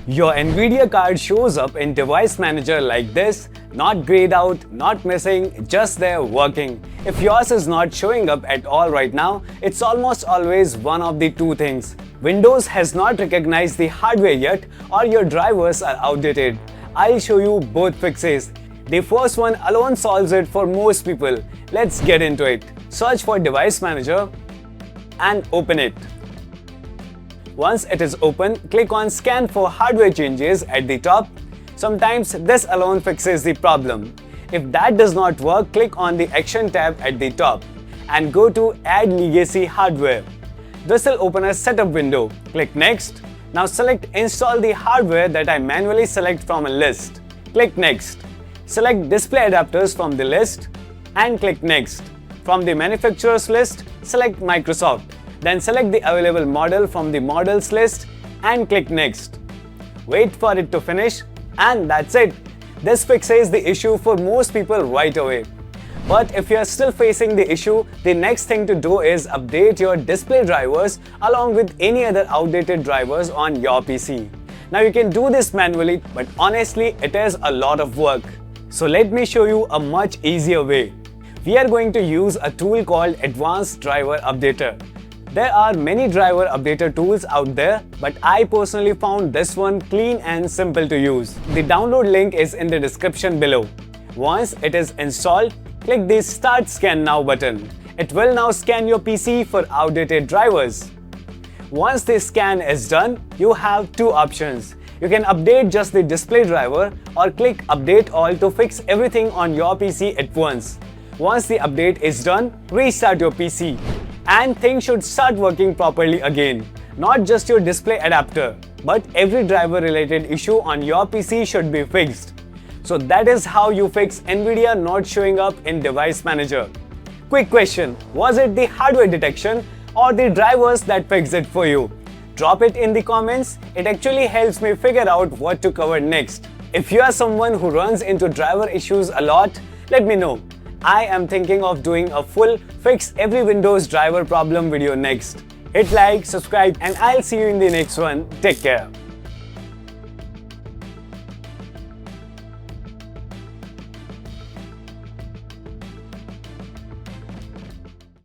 Your NVIDIA card shows up in Device Manager like this, not grayed out, not missing, just there working. If yours is not showing up at all right now, it's almost always one of the two things. Windows has not recognized the hardware yet, or your drivers are outdated. I'll show you both fixes. The first one alone solves it for most people. Let's get into it. Search for Device Manager and open it. Once it is open, click on Scan for hardware changes at the top. Sometimes this alone fixes the problem. If that does not work, click on the Action tab at the top and go to Add Legacy Hardware. This will open a setup window. Click Next. Now select Install the hardware that I manually select from a list. Click Next. Select Display Adapters from the list and click Next. From the manufacturer's list, select Microsoft. Then select the available model from the models list and click Next. Wait for it to finish and that's it. This fixes the issue for most people right away. But if you are still facing the issue, the next thing to do is update your display drivers along with any other outdated drivers on your PC. Now you can do this manually, but honestly it is a lot of work. So let me show you a much easier way. We are going to use a tool called Advanced Driver Updater. There are many driver updater tools out there, but I personally found this one clean and simple to use. The download link is in the description below. Once it is installed, click the Start Scan Now button. It will now scan your PC for outdated drivers. Once the scan is done, you have two options. You can update just the display driver or click Update All to fix everything on your PC at once. Once the update is done, restart your PC. And things should start working properly again. Not just your display adapter, but every driver related issue on your PC should be fixed. So that is how you fix NVIDIA not showing up in Device Manager. Quick question, was it the hardware detection or the drivers that fixed it for you? Drop it in the comments, it actually helps me figure out what to cover next. If you are someone who runs into driver issues a lot, let me know. I am thinking of doing a full fix every Windows driver problem video next. Hit like, subscribe, and I'll see you in the next one. Take care.